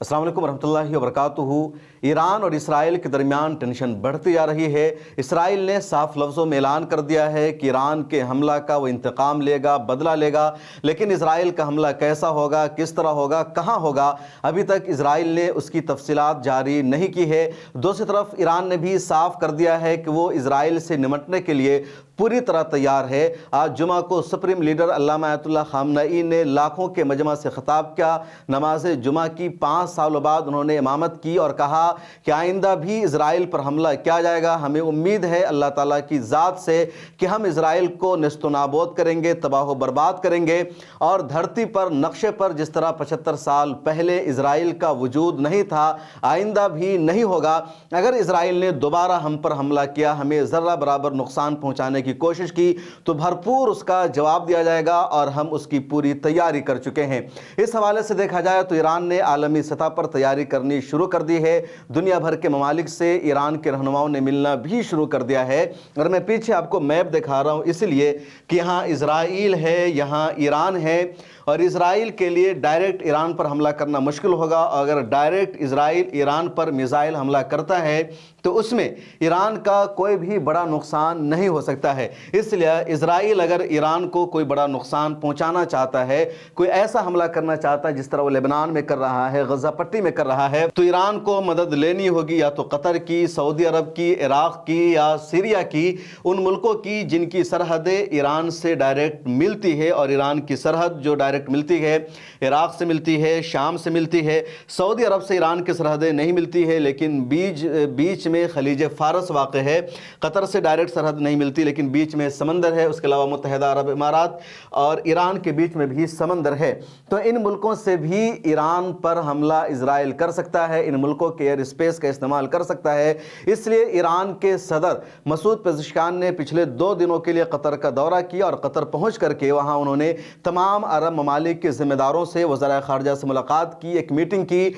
अस्सलाम वालेकुम रहमतुल्लाहि व बरकातुहू। ईरान और इसराइल के दरमियान टेंशन बढ़ती जा रही है। इसराइल ने साफ लफ्ज़ों में ऐलान कर दिया है कि ईरान के हमला का वो इंतकाम लेगा, बदला लेगा, लेकिन इसराइल का हमला कैसा होगा, किस तरह होगा, कहाँ होगा, अभी तक इसराइल ने उसकी तफसीलात जारी नहीं की है। दूसरी तरफ ईरान ने भी साफ कर दिया है कि वो इसराइल से निमटने के लिए पूरी तरह तैयार है। आज जुमा को सुप्रीम लीडर अल्लामा आयतुल्लाह खामनई ने लाखों के मजमा से खिताब किया। नमाज जुमा की 5 सालों बाद उन्होंने इमामत की और कहा कि आइंदा भी इसराइल पर हमला किया जाएगा। हमें उम्मीद है अल्लाह ताला की ज़ात से कि हम इसराइल को नेस्तो नाबूद करेंगे, तबाह बर्बाद करेंगे। और धरती पर नक्शे पर जिस तरह 75 साल पहले इसराइल का वजूद नहीं था, आइंदा भी नहीं होगा। अगर इसराइल ने दोबारा हम पर हमला किया, हमें ज़र्रा बराबर नुकसान पहुँचाने की कोशिश की, तो भरपूर उसका जवाब दिया जाएगा और हम उसकी पूरी तैयारी कर चुके हैं। इस हवाले से देखा जाए तो ईरान ने आलमी सतह पर तैयारी करनी शुरू कर दी है। दुनिया भर के ममालिक से ईरान के रहनुमाओं ने मिलना भी शुरू कर दिया है। और मैं पीछे आपको मैप दिखा रहा हूँ इसलिए कि यहाँ इसराइल है, यहाँ ईरान है, और इसराइल के लिए डायरेक्ट ईरान पर हमला करना मुश्किल होगा। अगर डायरेक्ट इसराइल ईरान पर मिसाइल हमला करता है तो उसमें ईरान का कोई भी बड़ा नुकसान नहीं हो सकता है। इसलिए इसराइल अगर ईरान को कोई बड़ा नुकसान पहुंचाना चाहता है, कोई ऐसा हमला करना चाहता है जिस तरह वो लेबनान में कर रहा है, गजा पट्टी में कर रहा है, तो ईरान को मदद लेनी होगी या तो कतर की, सऊदी अरब की, इराक की या सीरिया की, उन मुल्कों की जिनकी सरहदें ईरान से डायरेक्ट मिलती है। और ईरान की सरहद जो डायरेक्ट मिलती है इराक से मिलती है, शाम से मिलती है। सऊदी अरब से ईरान की सरहदें नहीं मिलती है, लेकिन बीच में खलीज फारस वाक़ है। कतर से डायरेक्ट सरहद नहीं मिलती, लेकिन बीच में समंदर है। उसके अलावा मुत्तहिदा अरब इमारात और ईरान के बीच में भी समंदर है। तो इन मुल्कों से भी ईरान पर हमला इसराइल कर सकता है, इन मुल्कों के एयर स्पेस का इस्तेमाल कर सकता है। इसलिए ईरान के सदर मसूद पेज़ेश्कियान ने पिछले 2 दिनों के लिए कतर का दौरा किया और कतर पहुँच करके वहाँ उन्होंने तमाम अरब ममालिक के ज़िम्मेदारों से, वज़राए ख़ारिजा से मुलाकात की, एक मीटिंग की।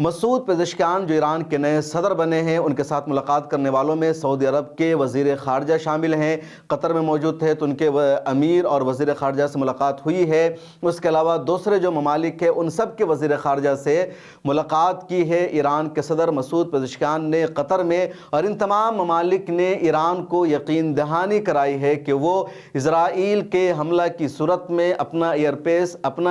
मसूद पेज़ेश्कियान जो ईरान के नए सदर बने हैं, उनके साथ मुलाकात करने वालों में सऊदी अरब के वज़ीर ख़ारिजा शामिल हैं। कतर में मौजूद थे तो उनके अमीर और वज़ीर ख़ारिजा से मुलाकात हुई है। उसके अलावा दूसरे जो ममालिक हैं उन सब के वज़ीर ख़ारिजा से मुलाकात की है ईरान के सदर मसूद पेज़ेश्कियान ने कतर में। और इन तमाम ममालिक ने ईरान को यकीन दहानी कराई है कि वो इसराइल के हमला की सूरत में अपना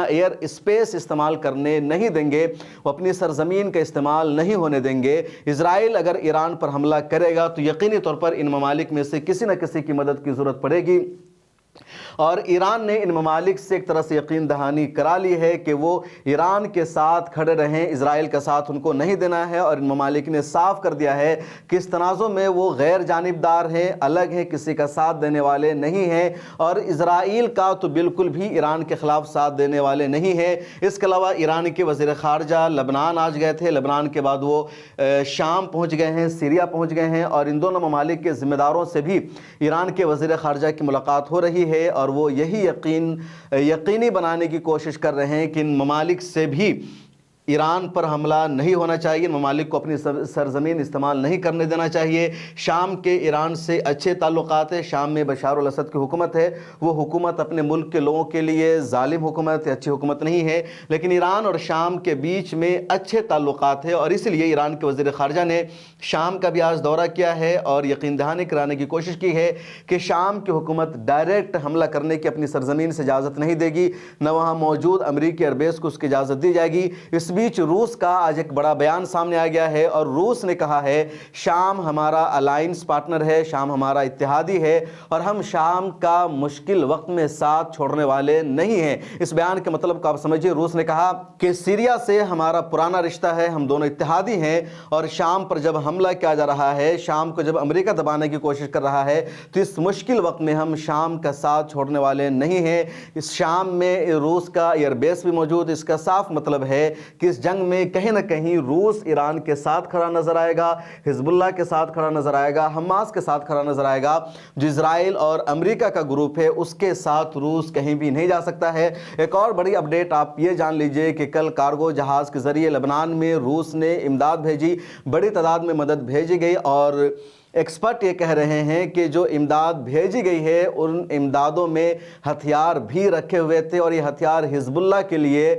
एयर स्पेस इस्तेमाल करने नहीं देंगे, वो अपनी सरज़मीन का इस्तेमाल नहीं होने देंगे। इजराइल अगर ईरान पर हमला करेगा तो यकीनी तौर पर इन ममालिक में से किसी न किसी की मदद की जरूरत पड़ेगी। और ईरान ने इन ममालिक से एक तरह से यकीन दहानी करा ली है कि वो ईरान के साथ खड़े रहें, इजराइल का साथ उनको नहीं देना है। और इन ममालिक ने साफ कर दिया है कि इस तनाज़ुर में वो गैर जानिबदार हैं, अलग हैं, किसी का साथ देने वाले नहीं हैं। और इजराइल का तो बिल्कुल भी ईरान के ख़िलाफ़ साथ देने वाले नहीं हैं। इसके अलावा ईरान के वज़ीर ख़ारिजा लबनान आज गए थे, लबनान के बाद वो शाम पहुँच गए हैं, सीरिया पहुँच गए हैं। और इन दोनों ममालिक के ज़िम्मेदारों से भी ईरान के वज़ीर ख़ारिजा की मुलाकात हो रही है। और वो यही यकीनी बनाने की कोशिश कर रहे हैं कि इन ममालिक से भी ईरान पर हमला नहीं होना चाहिए, ममालिक को अपनी सरजमीन इस्तेमाल नहीं करने देना चाहिए। शाम के ईरान से अच्छे ताल्लुकात है, शाम में बशार अल असद की हुकूमत है, वो हुकूमत अपने मुल्क के लोगों के लिए जालिम हुकूमत, अच्छी हुकूमत नहीं है। लेकिन ईरान और शाम के बीच में अच्छे ताल्लुकात है और इसलिए ईरान के वज़ीर ख़ारिजा ने शाम का भी आज दौरा किया है और यकीन दहानी कराने की कोशिश की है कि शाम की हुकूमत डायरेक्ट हमला करने की अपनी सरजमीन से इजाज़त नहीं देगी, न वहाँ मौजूद अमरीकी एयरबेस को उसकी इजाज़त दी जाएगी। इस बीच रूस का आज एक बड़ा बयान सामने आ गया है और रूस ने कहा है शाम हमारा अलायंस पार्टनर है, शाम हमारा इत्तेहादी है और हम शाम का मुश्किल वक्त में साथ छोड़ने वाले नहीं हैं। इस बयान के मतलब को आप समझिए। रूस ने कहा कि सीरिया से हमारा पुराना रिश्ता है, हम दोनों इत्तेहादी हैं और शाम पर जब हमला किया जा रहा है, शाम को जब अमेरिका दबाने की कोशिश कर रहा है, तो इस मुश्किल वक्त में हम शाम का साथ छोड़ने वाले नहीं हैं। इस शाम में रूस का एयरबेस भी मौजूद, इसका साफ मतलब है कि इस जंग में कहीं ना कहीं रूस ईरान के साथ खड़ा नजर आएगा, हिजबुल्लाह के साथ खड़ा नजर आएगा, हमास के साथ खड़ा नजर आएगा। जो इजराइल और अमेरिका का ग्रुप है उसके साथ रूस कहीं भी नहीं जा सकता है। एक और बड़ी अपडेट आप ये जान लीजिए कि कल कार्गो जहाज के जरिए लेबनान में रूस ने इमदाद भेजी, बड़ी तादाद में मदद भेजी गई और एक्सपर्ट ये कह रहे हैं कि जो इमदाद भेजी गई है उन इमदादों में हथियार भी रखे हुए थे और ये हथियार हिजबुल्लाह के लिए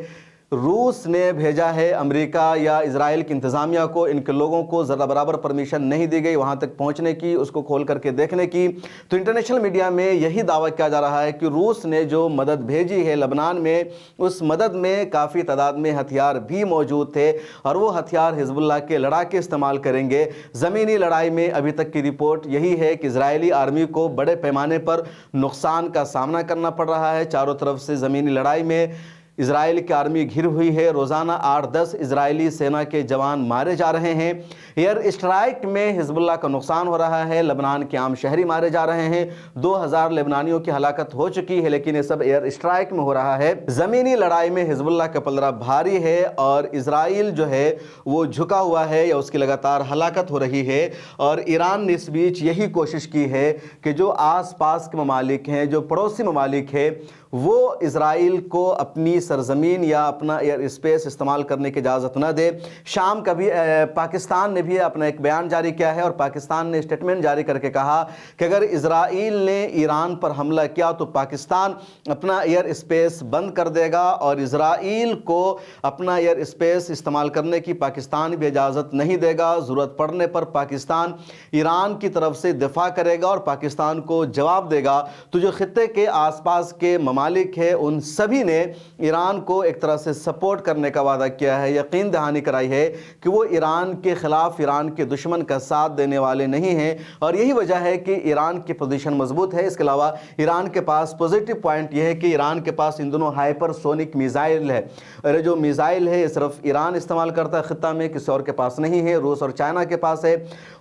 रूस ने भेजा है अमेरिका या इजराइल की इंतज़ामिया को, इनके लोगों को ज़रा बराबर परमिशन नहीं दी गई वहाँ तक पहुँचने की, उसको खोल करके देखने की। तो इंटरनेशनल मीडिया में यही दावा किया जा रहा है कि रूस ने जो मदद भेजी है लबनान में, उस मदद में काफ़ी तादाद में हथियार भी मौजूद थे और वो हथियार हिजबुल्लाह के लड़ाके इस्तेमाल करेंगे। ज़मीनी लड़ाई में अभी तक की रिपोर्ट यही है कि इजरायली आर्मी को बड़े पैमाने पर नुकसान का सामना करना पड़ रहा है। चारों तरफ से ज़मीनी लड़ाई में इजराइल की आर्मी घिर हुई है। रोज़ाना 8-10 इजरायली सेना के जवान मारे जा रहे हैं। एयर स्ट्राइक में हिजबुल्लाह का नुकसान हो रहा है। लबनान के आम शहरी मारे जा रहे हैं। 2000 लेबनानियों की हलाकत हो चुकी है, लेकिन ये सब एयर स्ट्राइक में हो रहा है। ज़मीनी लड़ाई में हिजबुल्लाह का पलड़ा भारी है और इजराइल जो है वो झुका हुआ है या उसकी लगातार हलाकत हो रही है। और ईरान ने इस बीच यही कोशिश की है कि जो आस पास के ममालिक हैं, जो पड़ोसी ममालिक हैं, वो इजराइल को अपनी सरजमीन या अपना एयर स्पेस इस्तेमाल करने की इजाज़त न दे। शाम का भी पाकिस्तान ने भी अपना एक बयान जारी किया है और पाकिस्तान ने स्टेटमेंट जारी करके कहा कि अगर इजराइल ने ईरान पर हमला किया तो पाकिस्तान अपना एयर स्पेस बंद कर देगा और इजराइल को अपना एयर स्पेस इस्तेमाल करने की पाकिस्तान भी इजाज़त नहीं देगा। ज़रूरत पड़ने पर पाकिस्तान ईरान की तरफ से दिफा करेगा और पाकिस्तान को जवाब देगा। तो जो खित्ते के आसपास के ममालिक है उन सभी ने ईरान को एक तरह से सपोर्ट करने का वादा किया है, यकीन दहानी कराई है कि वो ईरान के खिलाफ, ईरान के दुश्मन का साथ देने वाले नहीं हैं। और यही वजह है कि ईरान की पोजीशन मजबूत है। इसके अलावा ईरान के पास पॉजिटिव पॉइंट यह है कि ईरान के पास इन दोनों हाइपरसोनिक मिसाइल है। और जो मिसाइल है ये सिर्फ ईरान इस्तेमाल करता है खित्ता में, किसी और के पास नहीं है। रूस और चाइना के पास है।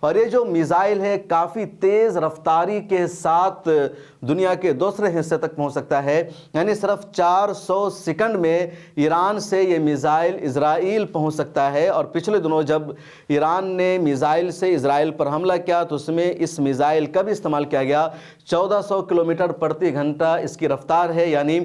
और ये जो मिसाइल है काफ़ी तेज़ रफ्तारी के साथ दुनिया के दूसरे हिस्से तक पहुंच सकता है। यानी सिर्फ 400 सेकंड में ईरान से ये मिसाइल इजराइल पहुंच सकता है। और पिछले दिनों जब ईरान ने मिसाइल से इजराइल पर हमला किया तो उसमें इस मिसाइल का भी इस्तेमाल किया गया। 1400 किलोमीटर प्रति घंटा इसकी रफ्तार है। यानी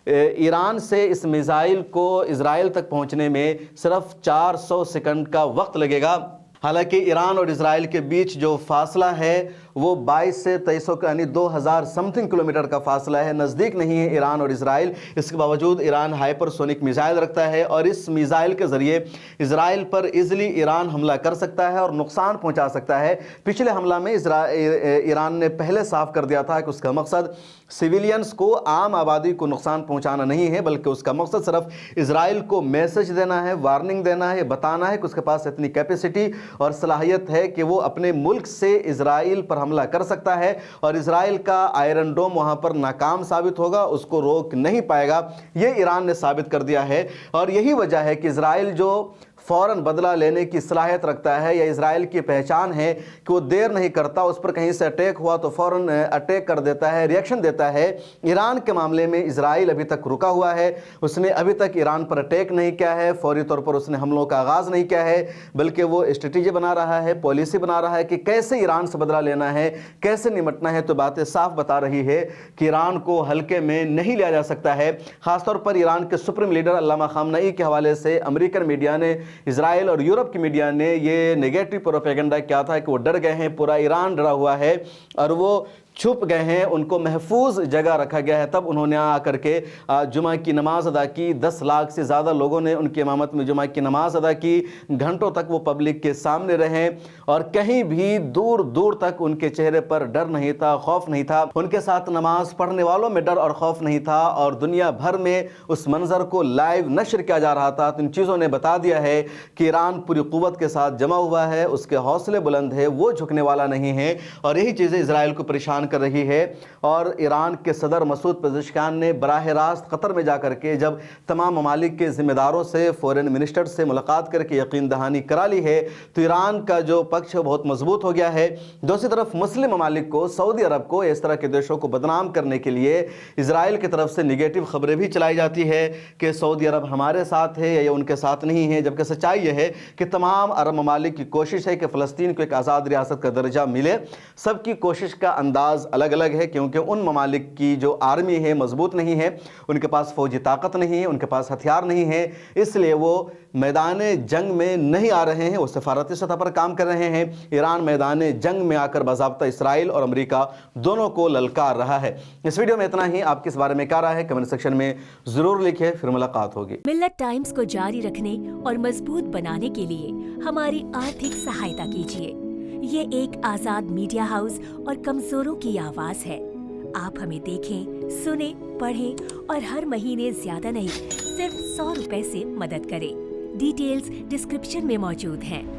ईरान से इस मिसाइल को इजराइल तक पहुंचने में सिर्फ 400 सेकंड का वक्त लगेगा। हालांकि ईरान और इजराइल के बीच जो फासला है वो 22 से 2300 यानी 2000 समथिंग किलोमीटर का फासला है। नज़दीक नहीं है ईरान और इजराइल। इसके बावजूद ईरान हाइपरसोनिक मिसाइल रखता है और इस मिसाइल के ज़रिए इजराइल पर इजली ईरान हमला कर सकता है और नुकसान पहुंचा सकता है। पिछले हमला में ईरान ने पहले साफ कर दिया था कि उसका मकसद सिविलियंस को, आम आबादी को नुकसान पहुंचाना नहीं है, बल्कि उसका मकसद सिर्फ इजराइल को मैसेज देना है, वार्निंग देना है, बताना है कि उसके पास इतनी कैपेसिटी और सलाहियत है कि वो अपने मुल्क से इजराइल पर हमला कर सकता है और इजराइल का आयरन डोम वहां पर नाकाम साबित होगा, उसको रोक नहीं पाएगा। ये ईरान ने साबित कर दिया है। और यही वजह है कि इजराइल जो फ़ौरन बदला लेने की सलाहियत रखता है या इजराइल की पहचान है कि वो देर नहीं करता, उस पर कहीं से अटैक हुआ तो फ़ौरन अटैक कर देता है, रिएक्शन देता है। ईरान के मामले में इजराइल अभी तक रुका हुआ है। उसने अभी तक ईरान पर अटैक नहीं किया है, फौरी तौर पर उसने हमलों का आगाज़ नहीं किया है, बल्कि वो स्ट्रेटेजी बना रहा है, पॉलिसी बना रहा है कि कैसे ईरान से बदला लेना है, कैसे निमटना है। तो बातें साफ बता रही है कि ईरान को हल्के में नहीं लिया जा सकता है। ख़ासतौर पर ईरान के सुप्रीम लीडर अल्लामा खामनई के हवाले से अमेरिकन मीडिया ने, इजराइल और यूरोप की मीडिया ने ये नेगेटिव प्रोपेगेंडा किया था कि वो डर गए हैं, पूरा ईरान डरा हुआ है और वो छुप गए हैं, उनको महफूज जगह रखा गया है। तब उन्होंने आकर के जुमा की नमाज अदा की। 10 लाख से ज़्यादा लोगों ने उनकी इमामत में जुमा की नमाज अदा की। घंटों तक वो पब्लिक के सामने रहे और कहीं भी दूर दूर तक उनके चेहरे पर डर नहीं था, खौफ नहीं था। उनके साथ नमाज पढ़ने वालों में डर और खौफ नहीं था और दुनिया भर में उस मंजर को लाइव नशर किया जा रहा था। तो इन चीज़ों ने बता दिया है कि ईरान पूरी कुव्वत के साथ जमा हुआ है, उसके हौसले बुलंद है, वो झुकने वाला नहीं है। और यही चीज़ें इजराइल को परेशान कर रही है। और ईरान के सदर मसूद पेज़ेशकियान ने बराह रास्त कतर में जाकर के जब तमाम ममालिक के ज़िम्मेदारों से, फॉरेन मिनिस्टर से मुलाकात करके यकीन दहानी करा ली है, तो ईरान का जो पक्ष है बहुत मजबूत हो गया है। दूसरी तरफ मुस्लिम ममालिक को, सऊदी अरब को, इस तरह के देशों को बदनाम करने के लिए इजराइल की तरफ से निगेटिव खबरें भी चलाई जाती है कि सऊदी अरब हमारे साथ है या उनके साथ नहीं है, जबकि सच्चाई यह है कि तमाम अरब ममालिक की कोशिश है कि फ़लस्तीन को एक आज़ाद रियासत का दर्जा मिले। सबकी कोशिश का अंदाज انداز الگ الگ ہے کیونکہ ان ممالک کی جو آرمی ہے مضبوط نہیں ہے, ان کے پاس فوجی طاقت نہیں ہے, ان کے پاس ہتھیار نہیں ہے, اس لیے وہ میدان جنگ میں نہیں آ رہے ہیں, وہ سفارتی سطح پر کام کر رہے ہیں. ایران میدان جنگ میں آ کر باضابطہ اسرائیل اور امریکہ دونوں کو للکار رہا ہے. اس ویڈیو میں اتنا ہی. آپ کس بارے میں کیا رائے ہے کمنٹ سیکشن میں ضرور لکھیں. پھر ملاقات ہوگی. ملت ٹائمز کو جاری رکھنے اور مضبوط بنانے کے لیے ہماری آرتھک سہایتا کیجیے. یہ ایک آزاد میڈیا ہاؤس اور کمزوروں کی آواز ہے. آپ ہمیں دیکھیں, سنیں, پڑھیں اور ہر مہینے زیادہ نہیں صرف 100 روپے سے مدد کریں. ڈیٹیلز ڈسکرپشن میں موجود ہیں.